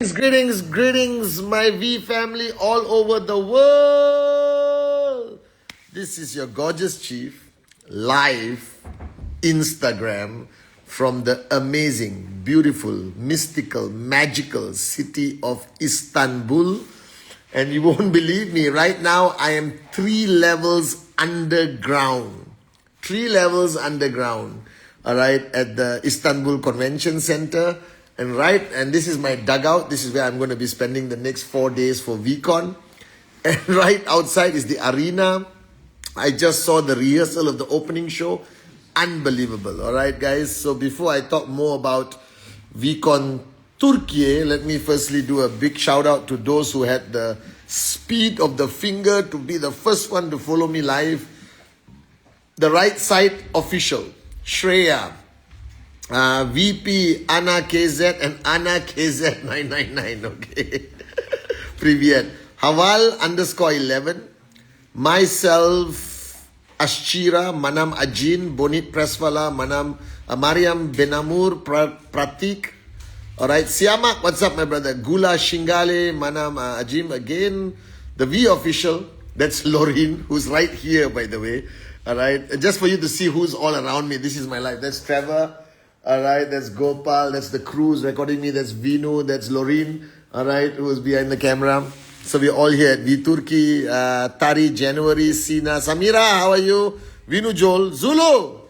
Greetings, my V family all over the world. This is your gorgeous chief, live Instagram from the amazing, beautiful, mystical, magical city of Istanbul. And you won't believe me, right now I am 3 levels underground. 3 levels underground, all right, at the Istanbul Convention Center. And this is my dugout. This is where I'm going to be spending the next 4 days for VCON. And right outside is the arena. I just saw the rehearsal of the opening show. Unbelievable. All right, guys. So before I talk more about VCON Turkey, let me firstly do a big shout out to those who had the speed of the finger to be the first one to follow me live. The right side official, Shreya, VP Anna KZ and Anna KZ999, okay. Привет. Hawal _11. Myself, Ashchira, Manam Ajin, Bonit Preswala, Manam Mariam Benamur, Pratik. Alright, Siamak, what's up, my brother? Gula Shingale, Manam Ajim again. The V official, that's Lorin, who's right here, by the way. Alright, just for you to see who's all around me. This is my life. That's Trevor. Alright, that's Gopal, that's the crews recording me, that's Vinu, that's Lorin, alright, who's behind the camera. So we're all here at V Turkey, Tari, January, Sina, Samira, how are you? Vinu Joel, Zulu,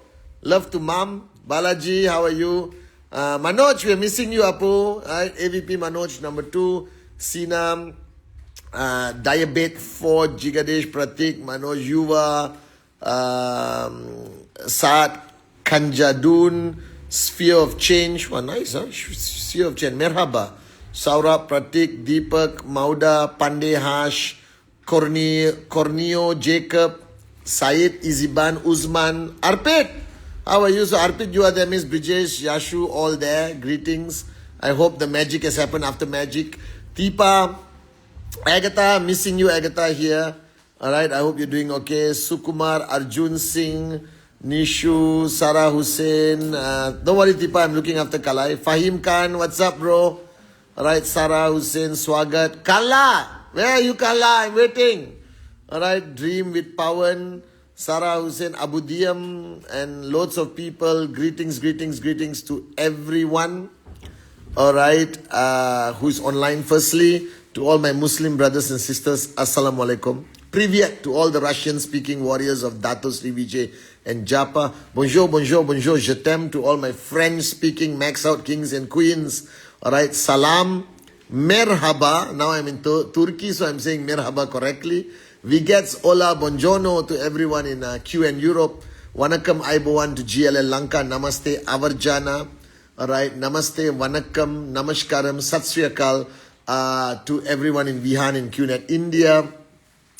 love to mom, Balaji, how are you? Manoj, we're missing you, Apu, right? AVP Manoj, number 2, Sina, Diabet 4, Jigadesh, Pratik, Manoj, Yuva, Saad, Kanjadun, Sphere of Change. Well, nice, huh? Sphere of Change. Merhaba. Saurabh, Pratik, Deepak, Mauda, Pandey, Hash, Corneo, Jacob, Syed, Iziban, Uzman, Arpit. How are you? So, Arpit, you are there, Miss Brijesh, Yashu, all there. Greetings. I hope the magic has happened after magic. Teepa, Agatha, missing you, Agatha, here. Alright, I hope you're doing okay. Sukumar, Arjun Singh, Nishu, Sarah Hussein. Don't worry, Tipa, I'm looking after Kalai. Fahim Khan, what's up, bro? Alright, Sarah Hussein, Swagat. Kala! Where are you, Kala? I'm waiting. Alright, Dream with Pawan, Sarah Hussein, Abu Diyam, and loads of people. Greetings to everyone. Alright, who's online. Firstly, to all my Muslim brothers and sisters, Assalamu alaikum. Privyet to all the Russian-speaking warriors of Dato Sri Vijay and Japa. Bonjour, je t'aime to all my French-speaking max out kings and queens. Alright, salam, merhaba. Now I'm in Turkey, so I'm saying merhaba correctly. Vigets, hola, buongiorno to everyone in QN Europe. Vanakkam, aibowan to GLL Lanka. Namaste, avarjana. Alright, namaste, vanakkam, namaskaram, sat sri akal to everyone in Vihan in QNET India.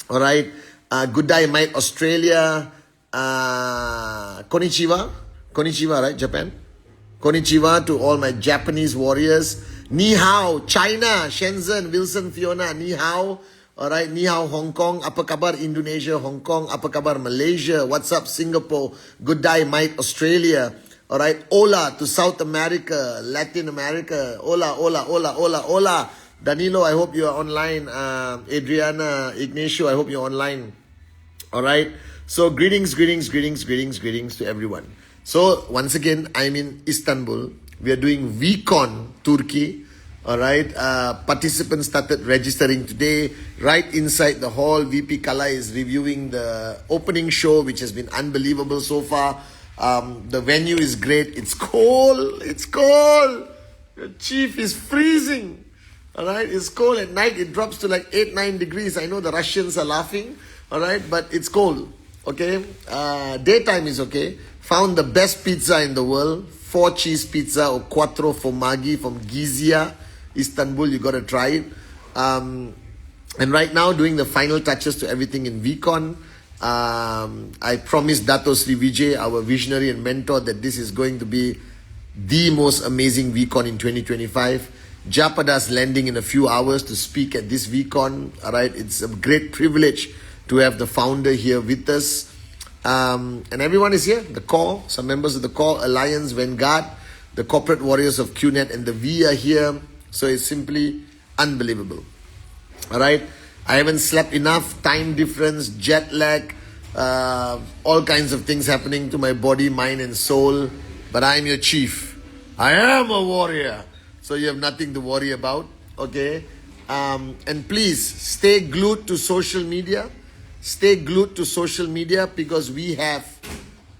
Alright, good day, mate, Australia. Konnichiwa, right, Japan? Konnichiwa to all my Japanese warriors. Ni hao, China, Shenzhen, Wilson, Fiona, ni hao. Alright, ni hao, Hong Kong. Apa kabar, Indonesia, Hong Kong. Apa kabar, Malaysia. What's up, Singapore? Good day, mate, Australia. Alright, hola to South America, Latin America. Hola. Danilo, I hope you are online. Adriana, Ignacio, I hope you're online. Alright. So greetings to everyone. So once again, I'm in Istanbul. We are doing VCON Turkey. Alright. Participants started registering today. Right inside the hall, VP Kala is reviewing the opening show, which has been unbelievable so far. The venue is great. It's cold. The chief is freezing. Alright, it's cold at night. It drops to like 8-9 degrees. I know the Russians are laughing. Alright, but it's cold. Okay, daytime is okay. Found the best pizza in the world. 4-cheese pizza or quattro formaggi from Gizia, Istanbul. You got to try it. And right now, doing the final touches to everything in VCON. I promised Dato Sri Vijay, our visionary and mentor, that this is going to be the most amazing VCON in 2025. Japada's landing in a few hours to speak at this VCON. Alright, it's a great privilege to have the founder here with us. And everyone is here. The core, some members of the core, Alliance, Vanguard, the corporate warriors of QNET and the V are here. So it's simply unbelievable. All right. I haven't slept enough, time difference, jet lag, all kinds of things happening to my body, mind and soul. But I'm your chief. I am a warrior. So you have nothing to worry about. Okay. And please stay glued to social media. Stay glued to social media because we have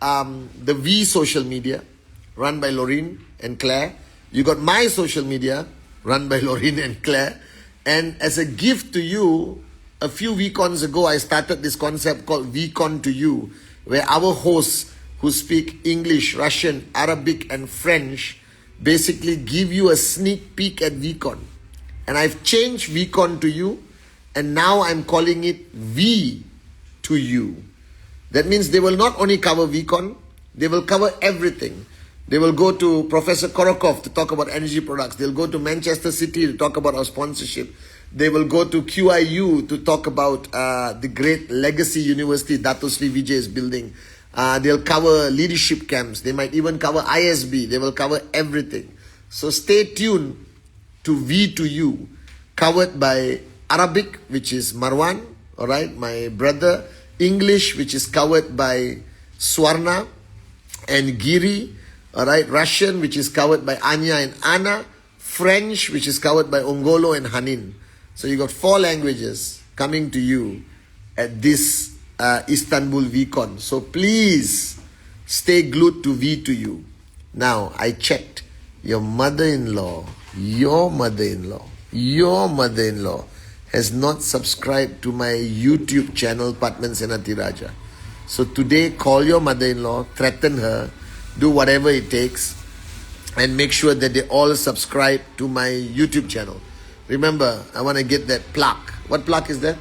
the V social media run by Lorraine and Claire. You got my social media run by Lorraine and Claire. And as a gift to you, a few VCONs ago, I started this concept called VCON to You, where our hosts who speak English, Russian, Arabic, and French basically give you a sneak peek at VCON. And I've changed VCON to You, and now I'm calling it V to You. That means they will not only cover VCON, they will cover everything. They will go to Professor Korokov to talk about energy products. They'll go to Manchester City to talk about our sponsorship. They will go to QIU to talk about the great legacy university Dato Sri Vijay is building. They'll cover leadership camps. They might even cover ISB. They will cover everything. So stay tuned to V to You, covered by Arabic, which is Marwan, all right, my brother. English, which is covered by Swarna and Giri. All right, Russian, which is covered by Anya and Anna. French, which is covered by Ongolo and Hanin. So you got 4 languages coming to you at this Istanbul VCON. So please stay glued to V to You. Now, I checked. Your mother-in-law has not subscribed to my YouTube channel, Patman Senati Raja. So today, call your mother-in-law, threaten her, do whatever it takes, and make sure that they all subscribe to my YouTube channel. Remember, I want to get that plaque. What plaque is that?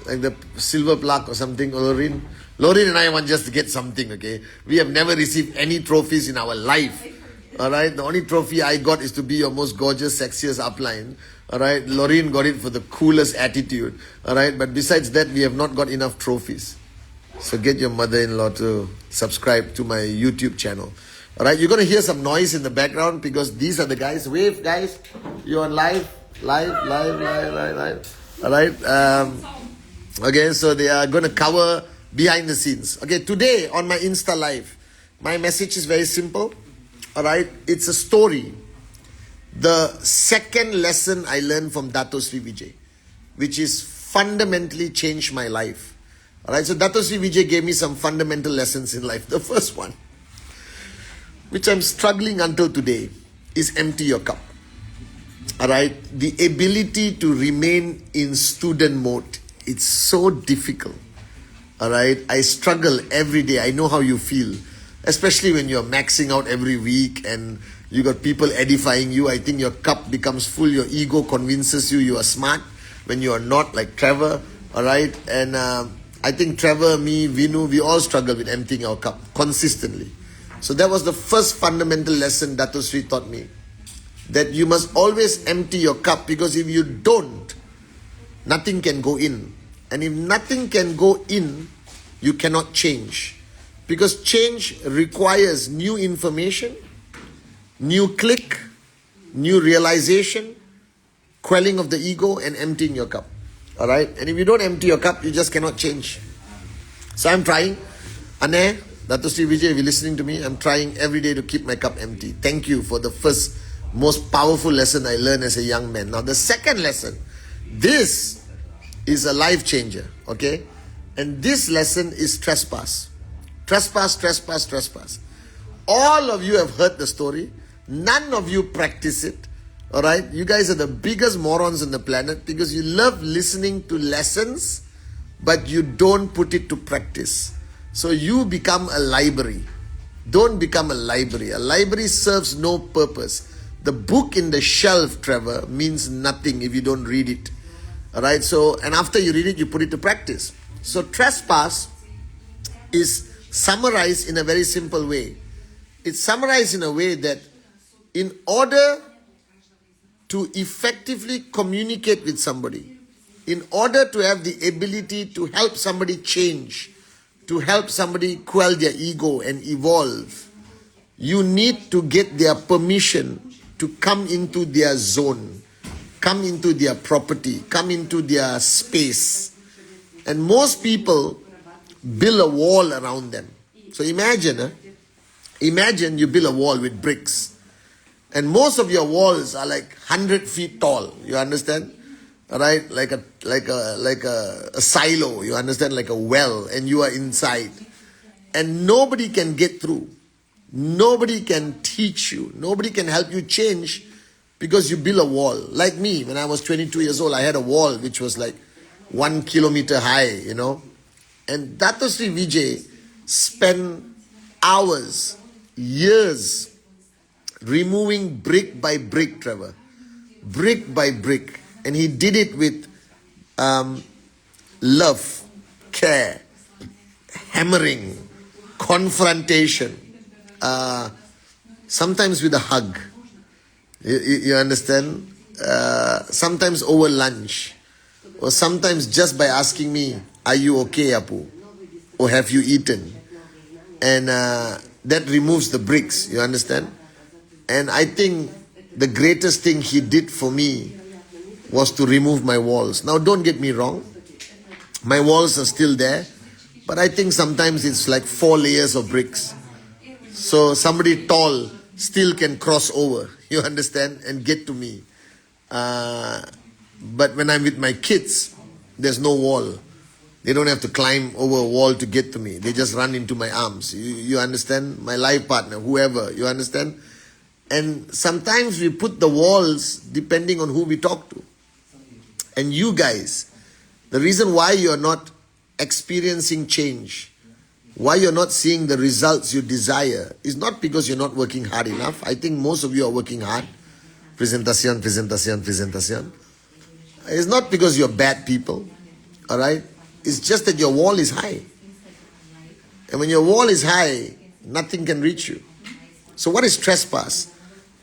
Like the silver plaque or something, Lorraine? Lorraine and I want just to get something, okay? We have never received any trophies in our life. Alright, the only trophy I got is to be your most gorgeous, sexiest upline. Alright, Lorraine got it for the coolest attitude. Alright, but besides that, we have not got enough trophies. So get your mother-in-law to subscribe to my YouTube channel. Alright, you're going to hear some noise in the background because these are the guys. Wave, guys. You're on live. Alright. Okay, so they are going to cover behind the scenes. Okay, today on my Insta Live, my message is very simple. Alright, it's a story. The second lesson I learned from Dato Sri Vijay, which is fundamentally changed my life. Alright, so Dato Sri Vijay gave me some fundamental lessons in life. The first one, which I'm struggling until today, is empty your cup. Alright, the ability to remain in student mode, it's so difficult. Alright, I struggle every day. I know how you feel, especially when you're maxing out every week and you got people edifying you. I think your cup becomes full, your ego convinces you are smart when you are not, like Trevor. Alright, and I think Trevor, me, Vinu, we all struggle with emptying our cup consistently. So that was the first fundamental lesson Dato Sri taught me. That you must always empty your cup, because if you don't, nothing can go in. And if nothing can go in, you cannot change. Because change requires new information, new click, new realization, quelling of the ego, and emptying your cup. Alright? And if you don't empty your cup, you just cannot change. So I'm trying. Ane, Dato Sri Vijay, if you're listening to me, I'm trying every day to keep my cup empty. Thank you for the first, most powerful lesson I learned as a young man. Now the second lesson, this is a life changer, okay? And this lesson is trespass. Trespass. All of you have heard the story. None of you practice it. Alright? You guys are the biggest morons on the planet because you love listening to lessons, but you don't put it to practice. So you become a library. Don't become a library. A library serves no purpose. The book in the shelf, Trevor, means nothing if you don't read it. Alright? So, and after you read it, you put it to practice. So trespass is summarized in a very simple way. It's summarized in a way that in order to effectively communicate with somebody, in order to have the ability to help somebody change, to help somebody quell their ego and evolve, you need to get their permission to come into their zone, come into their property, come into their space. And most people build a wall around them. So imagine you build a wall with bricks. And most of your walls are like 100 feet tall. You understand? Right? Like a silo. You understand? Like a well. And you are inside. And nobody can get through. Nobody can teach you. Nobody can help you change because you build a wall. Like me, when I was 22 years old, I had a wall which was like 1 kilometer high, you know. And Dato Sri Vijay spent hours, years, removing brick by brick, Trevor. Brick by brick. And he did it with love, care, hammering, confrontation, sometimes with a hug. You understand? Sometimes over lunch. Or sometimes just by asking me, are you okay, Apu? Or have you eaten? And that removes the bricks, you understand? And I think the greatest thing he did for me was to remove my walls. Now don't get me wrong, my walls are still there, but I think sometimes it's like 4 layers of bricks. So somebody tall still can cross over, you understand, and get to me. But when I'm with my kids, there's no wall. They don't have to climb over a wall to get to me. They just run into my arms. You understand? My life partner, whoever, you understand? And sometimes we put the walls depending on who we talk to. And you guys, the reason why you're not experiencing change, why you're not seeing the results you desire, is not because you're not working hard enough. I think most of you are working hard. Presentación, presentación, presentación. It's not because you're bad people, all right? It's just that your wall is high. And when your wall is high, nothing can reach you. So what is trespass?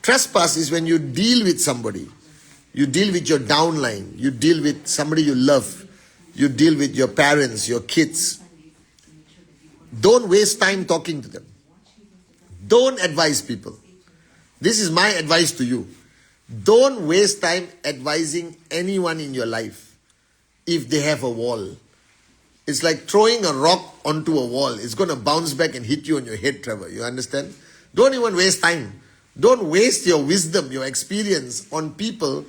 Trespass is when you deal with somebody. You deal with your downline. You deal with somebody you love. You deal with your parents, your kids. Don't waste time talking to them. Don't advise people. This is my advice to you. Don't waste time advising anyone in your life if they have a wall. It's like throwing a rock onto a wall. It's going to bounce back and hit you on your head, Trevor. You understand? Don't even waste time. Don't waste your wisdom, your experience on people.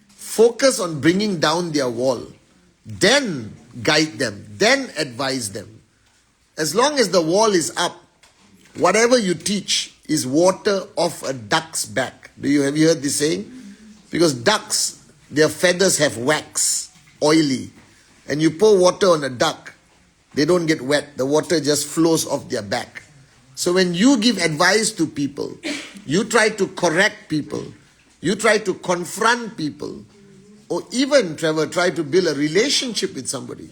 Focus on bringing down their wall. Then guide them. Then advise them. As long as the wall is up, whatever you teach is water off a duck's back. Have you heard this saying? Because ducks, their feathers have wax, oily. And you pour water on a duck, they don't get wet. The water just flows off their back. So when you give advice to people, you try to correct people, you try to confront people, or even, Trevor, try to build a relationship with somebody,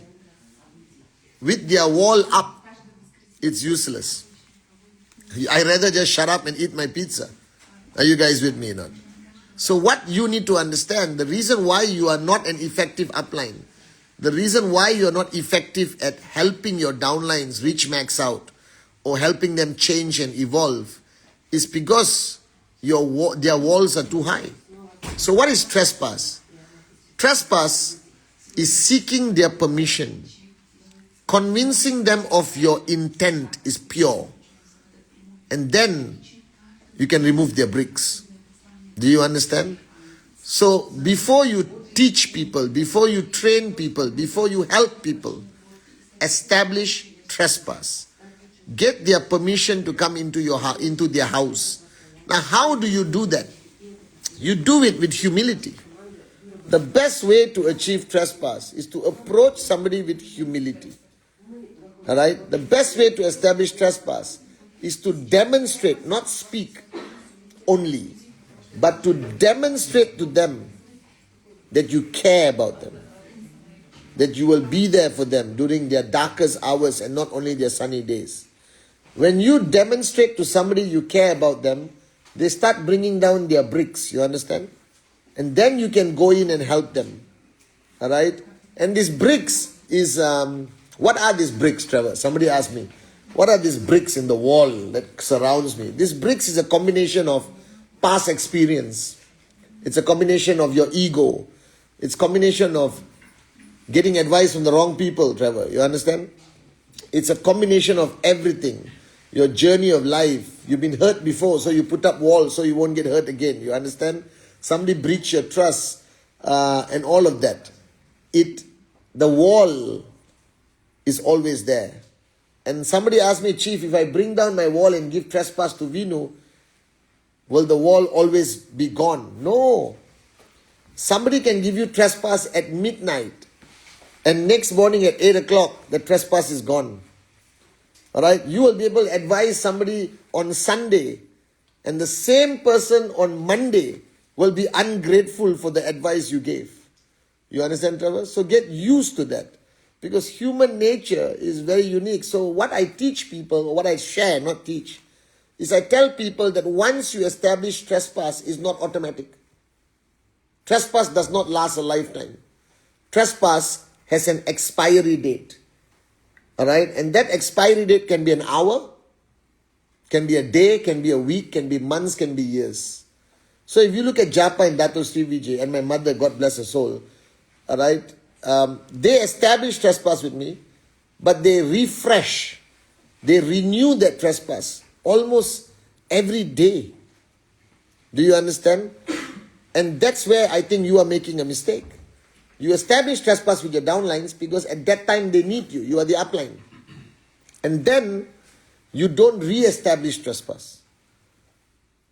with their wall up, it's useless. I rather just shut up and eat my pizza. Are you guys with me or not? So what you need to understand, the reason why you are not an effective upline, the reason why you are not effective at helping your downlines reach max out or helping them change and evolve is because their walls are too high. So what is trespass? Trespass is seeking their permission, convincing them of your intent is pure, and then you can remove their bricks. Do you understand? So before you teach people, before you train people, before you help people, establish trespass. Get their permission to come into their house. Now, how do you do that? You do it with humility. The best way to achieve trespass is to approach somebody with humility. All right? The best way to establish trespass is to demonstrate, not speak only, but to demonstrate to them that you care about them, that you will be there for them during their darkest hours and not only their sunny days. When you demonstrate to somebody you care about them, they start bringing down their bricks, you understand? And then you can go in and help them. All right? And these bricks is, what are these bricks, Trevor? Somebody asked me, what are these bricks in the wall that surrounds me? These bricks is a combination of past experience. It's a combination of your ego. It's a combination of getting advice from the wrong people, Trevor. You understand? It's a combination of everything. Your journey of life. You've been hurt before, so you put up walls so you won't get hurt again. You understand? Somebody breached your trust and all of that. The wall is always there. And somebody asked me, Chief, if I bring down my wall and give trespass to Vinu, will the wall always be gone? No. Somebody can give you trespass at midnight, and next morning at 8 o'clock, the trespass is gone. Alright? You will be able to advise somebody on Sunday, and the same person on Monday will be ungrateful for the advice you gave. You understand, Trevor? So get used to that. Because human nature is very unique. So what I teach people, or what I share, not teach, is I tell people that once you establish trespass, is not automatic. Trespass does not last a lifetime. Trespass has an expiry date. Alright? And that expiry date can be an hour, can be a day, can be a week, can be months, can be years. So if you look at Japa and Dato Sri Vijay and my mother, God bless her soul, alright, they establish trespass with me, but they refresh, they renew that trespass almost every day. Do you understand? And that's where I think you are making a mistake. You establish trespass with your downlines because at that time they need you. You are the upline. And then you don't re-establish trespass.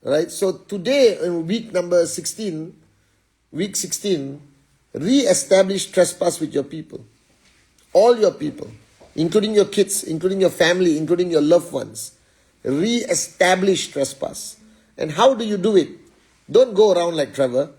Right? So today in week 16, re-establish trespass with your people. All your people, including your kids, including your family, including your loved ones. Re-establish trespass. And how do you do it? Don't go around like Trevor.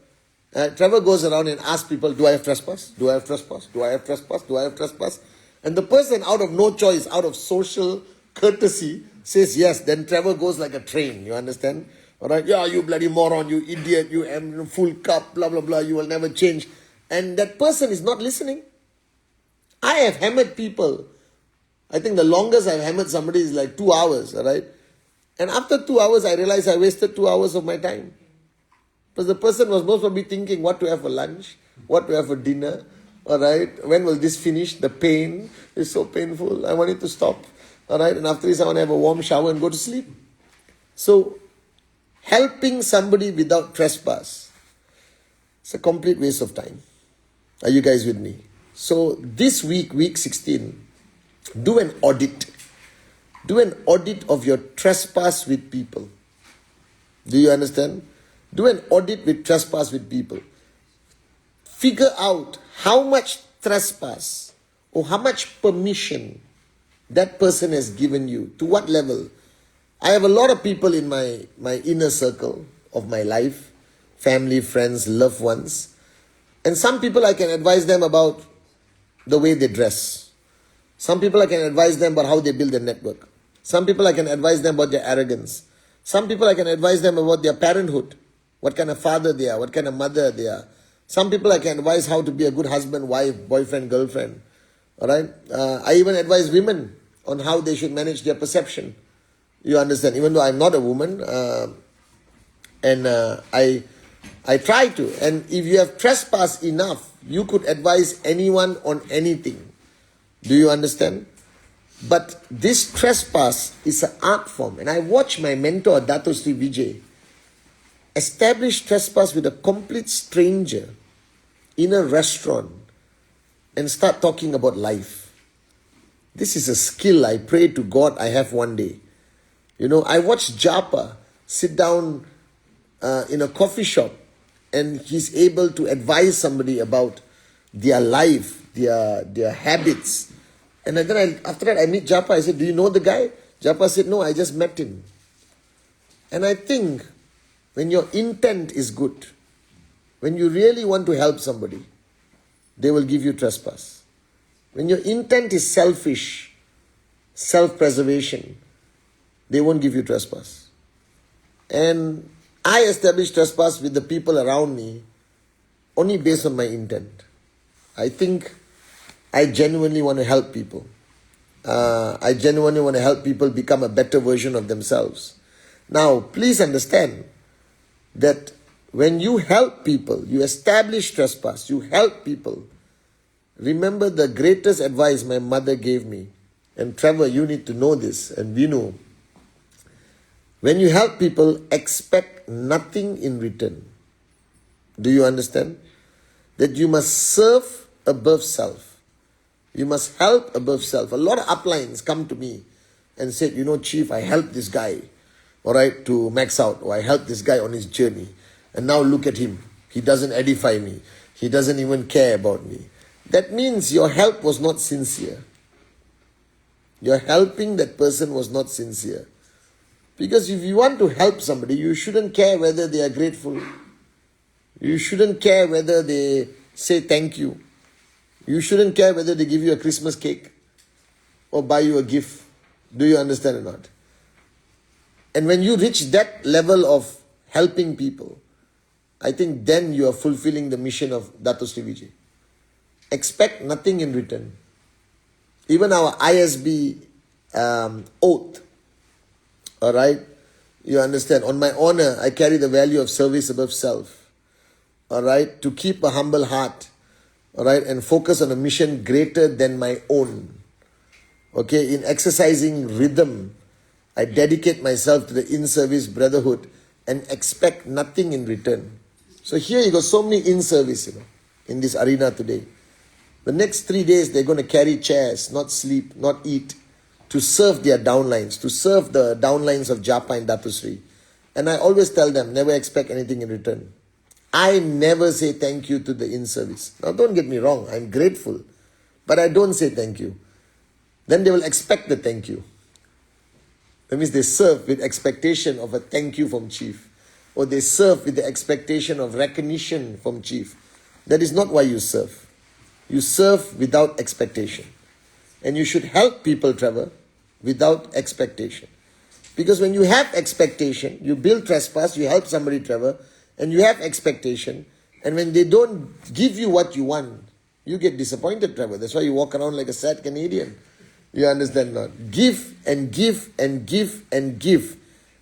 Trevor goes around and asks people, do I have trespass? Do I have trespass? Do I have trespass? Do I have trespass? And the person, out of no choice, out of social courtesy, says yes. Then Trevor goes like a train. You understand? All right? Yeah, you bloody moron, you idiot, you am full cup, blah, blah, blah. You will never change. And that person is not listening. I have hammered people. I think the longest I've hammered somebody is like 2 hours. All right? And after 2 hours, I realized I wasted 2 hours of my time. Because the person was most probably thinking what to have for lunch, what to have for dinner. All right? When will this finish? The pain is so painful. I want it to stop. All right? And after this, I want to have a warm shower and go to sleep. So, helping somebody without trespass, it's a complete waste of time. Are you guys with me? So, this week, week 16, do an audit. Do an audit of your trespass with people. Do you understand? Do an audit with trespass with people. Figure out how much trespass or how much permission that person has given you. To what level? I have a lot of people in my inner circle of my life. Family, friends, loved ones. And some people I can advise them about the way they dress. Some people I can advise them about how they build their network. Some people I can advise them about their arrogance. Some people I can advise them about their parenthood. What kind of father they are, what kind of mother they are. Some people I can advise how to be a good husband, wife, boyfriend, girlfriend. Alright? I even advise women on how they should manage their perception. You understand? Even though I'm not a woman, I try to. And if you have trespassed enough, you could advise anyone on anything. Do you understand? But this trespass is an art form. And I watch my mentor, Dato Sri Vijay, establish trespass with a complete stranger in a restaurant and start talking about life. This is a skill I pray to God I have one day. You know, I watched Japa sit down in a coffee shop and he's able to advise somebody about their life, their habits. And then after that I meet Japa, I said, do you know the guy? Japa said, no, I just met him. And I think when your intent is good, when you really want to help somebody, they will give you trespass. When your intent is selfish, self-preservation, they won't give you trespass. And I establish trespass with the people around me only based on my intent. I think I genuinely want to help people. I genuinely want to help people become a better version of themselves. Now, please understand, that when you help people, you establish trespass, you help people. Remember the greatest advice my mother gave me. And Trevor, you need to know this, and we know. When you help people, expect nothing in return. Do you understand? That you must serve above self. You must help above self. A lot of uplines come to me and said, you know, Chief, I helped this guy, all right, to max out, or I helped this guy on his journey. And now look at him. He doesn't edify me. He doesn't even care about me. That means your help was not sincere. Your helping that person was not sincere. Because if you want to help somebody, you shouldn't care whether they are grateful. You shouldn't care whether they say thank you. You shouldn't care whether they give you a Christmas cake or buy you a gift. Do you understand or not? And when you reach that level of helping people, I think then you are fulfilling the mission of Dato Sri Vijay. Expect nothing in return. Even our ISB oath, all right, you understand, on my honor, I carry the value of service above self, all right, to keep a humble heart, all right, and focus on a mission greater than my own. Okay, in exercising rhythm, I dedicate myself to the in-service brotherhood and expect nothing in return. So here you got so many in-service, in this arena today. The next 3 days, they're going to carry chairs, not sleep, not eat, to serve their downlines, to serve the downlines of Japa and Dato Sri. And I always tell them, never expect anything in return. I never say thank you to the in-service. Now, don't get me wrong, I'm grateful, but I don't say thank you. Then they will expect the thank you. That means they serve with expectation of a thank you from Chief, or they serve with the expectation of recognition from Chief. That is not why you serve. You serve without expectation. And you should help people, Trevor, without expectation. Because when you have expectation, you build Trespass, you help somebody, Trevor, and you have expectation, and when they don't give you what you want, you get disappointed, Trevor. That's why you walk around like a sad Canadian. You understand not? Give and give and give and give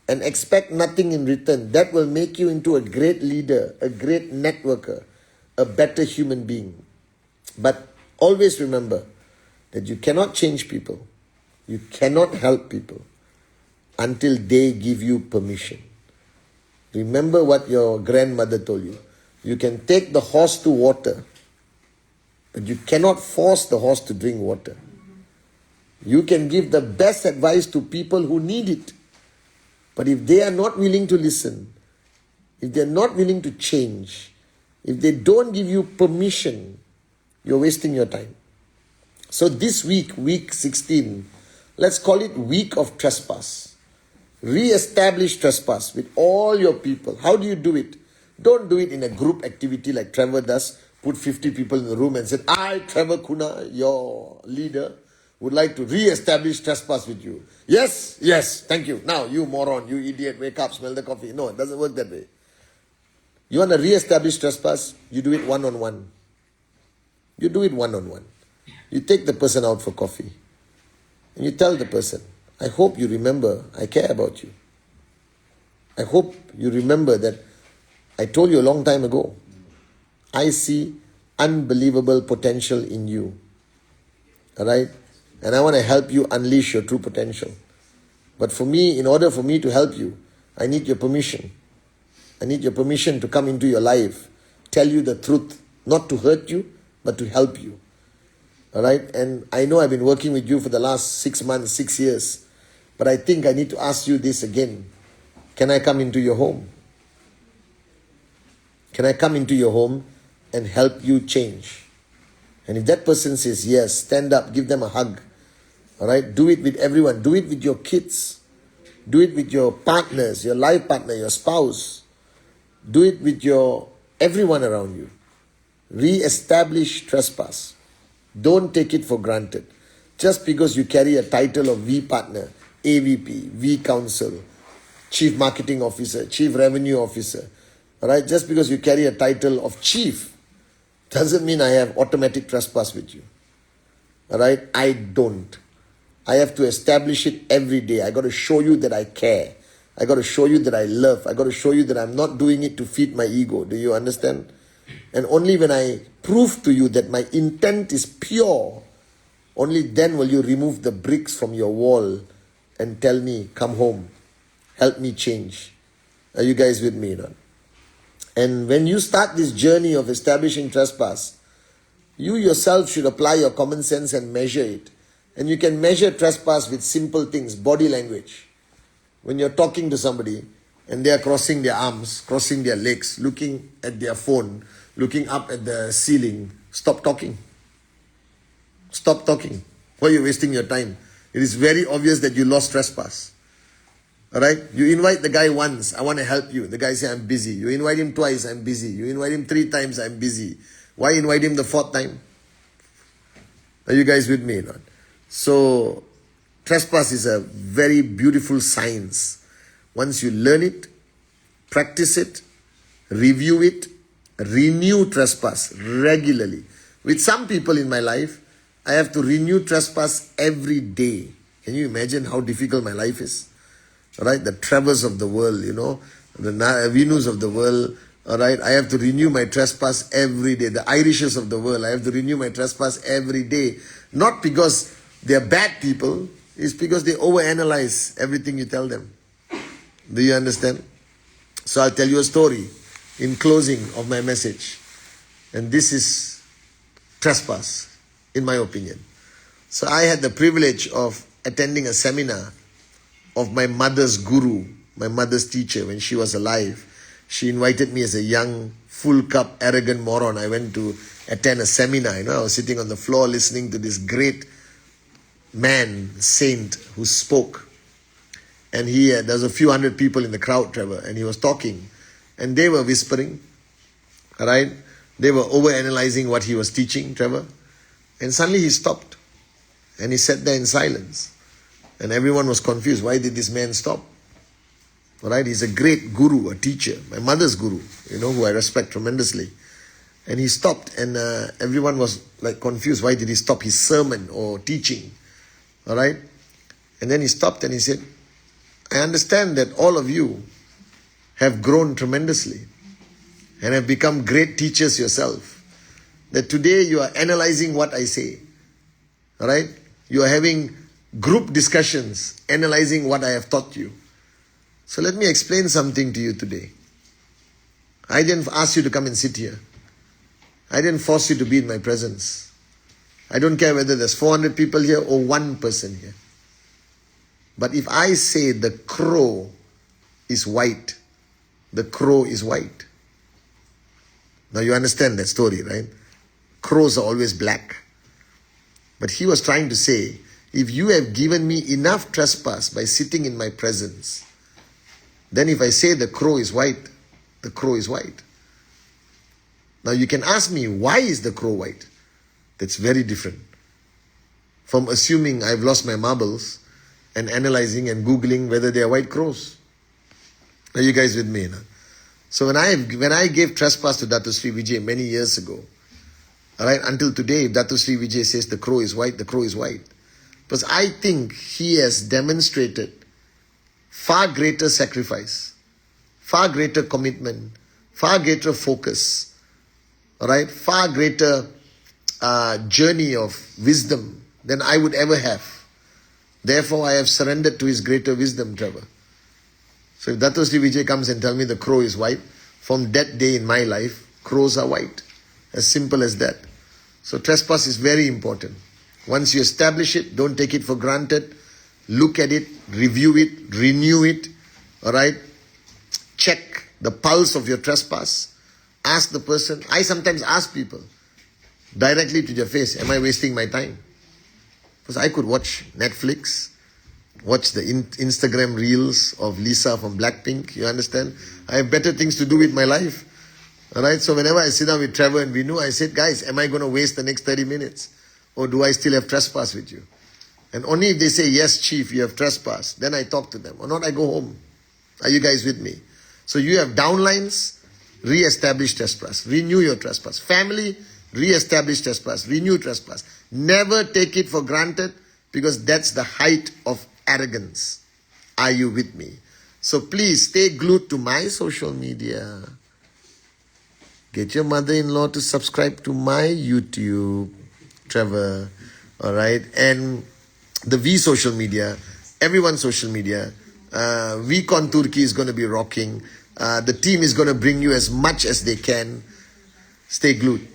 and expect nothing in return. That will make you into a great leader, a great networker, a better human being. But always remember that you cannot change people. You cannot help people until they give you permission. Remember what your grandmother told you. You can take the horse to water, but you cannot force the horse to drink water. You can give the best advice to people who need it. But if they are not willing to listen, if they're not willing to change, if they don't give you permission, you're wasting your time. So this week, week 16, let's call it week of trespass. Re-establish trespass with all your people. How do you do it? Don't do it in a group activity like Trevor does. Put 50 people in the room and say, I, Trevor Kuna, your leader, would like to re-establish trespass with you. Yes, yes, thank you. Now, you moron, you idiot, wake up, smell the coffee. No, it doesn't work that way. You want to re-establish trespass? You do it one-on-one. You do it one-on-one. You take the person out for coffee. And you tell the person, I hope you remember I care about you. I hope you remember that I told you a long time ago, I see unbelievable potential in you. Alright? And I want to help you unleash your true potential. But for me, in order for me to help you, I need your permission. I need your permission to come into your life, tell you the truth, not to hurt you, but to help you. Alright? And I know I've been working with you for the last 6 months, 6 years. But I think I need to ask you this again. Can I come into your home? Can I come into your home and help you change? And if that person says yes, stand up, give them a hug. Alright? Do it with everyone. Do it with your kids. Do it with your partners, your life partner, your spouse. Do it with your everyone around you. Re-establish trespass. Don't take it for granted. Just because you carry a title of V partner, AVP, V counsel, Chief Marketing Officer, Chief Revenue Officer, alright? Just because you carry a title of Chief doesn't mean I have automatic trespass with you. Alright? I don't. I have to establish it every day. I got to show you that I care. I got to show you that I love. I got to show you that I'm not doing it to feed my ego. Do you understand? And only when I prove to you that my intent is pure, only then will you remove the bricks from your wall and tell me, come home, help me change. Are you guys with me? No? And when you start this journey of establishing trespass, you yourself should apply your common sense and measure it. And you can measure trespass with simple things, body language. When you're talking to somebody and they are crossing their arms, crossing their legs, looking at their phone, looking up at the ceiling, stop talking. Stop talking. Why are you wasting your time? It is very obvious that you lost trespass. Alright? You invite the guy once, I want to help you. The guy says, I'm busy. You invite him twice, I'm busy. You invite him 3 times, I'm busy. Why invite him the 4th time? Are you guys with me? Not? So, trespass is a very beautiful science. Once you learn it, practice it, review it, renew trespass regularly. With some people in my life, I have to renew trespass every day. Can you imagine how difficult my life is? Alright, the Trevors of the world, the Venus of the world. Alright, I have to renew my trespass every day. The Irishes of the world, I have to renew my trespass every day. Not because they are bad people, it's because they overanalyze everything you tell them. Do you understand? So I'll tell you a story in closing of my message. And this is trespass, in my opinion. So I had the privilege of attending a seminar of my mother's guru, my mother's teacher, when she was alive. She invited me as a young, full cup, arrogant moron. I went to attend a seminar. I was sitting on the floor listening to this great man, saint, who spoke. And there was a few hundred people in the crowd, Trevor, and he was talking. And they were whispering, alright? They were overanalyzing what he was teaching, Trevor. And suddenly he stopped. And he sat there in silence. And everyone was confused. Why did this man stop? Alright, he's a great guru, a teacher. My mother's guru, who I respect tremendously. And he stopped and everyone was like confused. Why did he stop his sermon or teaching? Alright? And then he stopped and he said, I understand that all of you have grown tremendously and have become great teachers yourself. That today you are analyzing what I say. Alright? You are having group discussions, analyzing what I have taught you. So let me explain something to you today. I didn't ask you to come and sit here. I didn't force you to be in my presence. I don't care whether there's 400 people here or 1 person here. But if I say the crow is white, the crow is white. Now you understand that story, right? Crows are always black. But he was trying to say, if you have given me enough trespass by sitting in my presence, then if I say the crow is white, the crow is white. Now you can ask me, why is the crow white? That's very different from assuming I've lost my marbles and analyzing and Googling whether they are white crows. Are you guys with me? No? So when I gave trespass to Dato Sri Vijay many years ago, alright, until today, if Dato Sri Vijay says the crow is white, the crow is white. Because I think he has demonstrated far greater sacrifice, far greater commitment, far greater focus, alright, far greater journey of wisdom than I would ever have. Therefore, I have surrendered to his greater wisdom, Trevor. So if Dato Sri Vijay comes and tells me the crow is white, from that day in my life, crows are white. As simple as that. So trespass is very important. Once you establish it, don't take it for granted. Look at it, review it, renew it. Alright? Check the pulse of your trespass. Ask the person. I sometimes ask people directly to their face, am I wasting my time? Because I could watch Netflix, watch the Instagram reels of Lisa from Blackpink. You understand? I have better things to do with my life. Alright, so whenever I sit down with Trevor and Vinu, I said, guys, am I going to waste the next 30 minutes? Or do I still have trespass with you? And only if they say, yes, chief, you have trespass, then I talk to them. Or not, I go home. Are you guys with me? So you have downlines, re-establish trespass. Renew your trespass. Family, re-establish trespass. Renew trespass. Never take it for granted because that's the height of arrogance. Are you with me? So please stay glued to my social media. Get your mother-in-law to subscribe to my YouTube, Trevor. All right. And the V social media, everyone's social media. VCON Turkey is going to be rocking. The team is going to bring you as much as they can. Stay glued.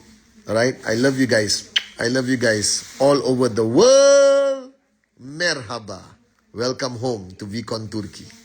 All right. I love you guys. I love you guys all over the world. Merhaba. Welcome home to VCON Turkey.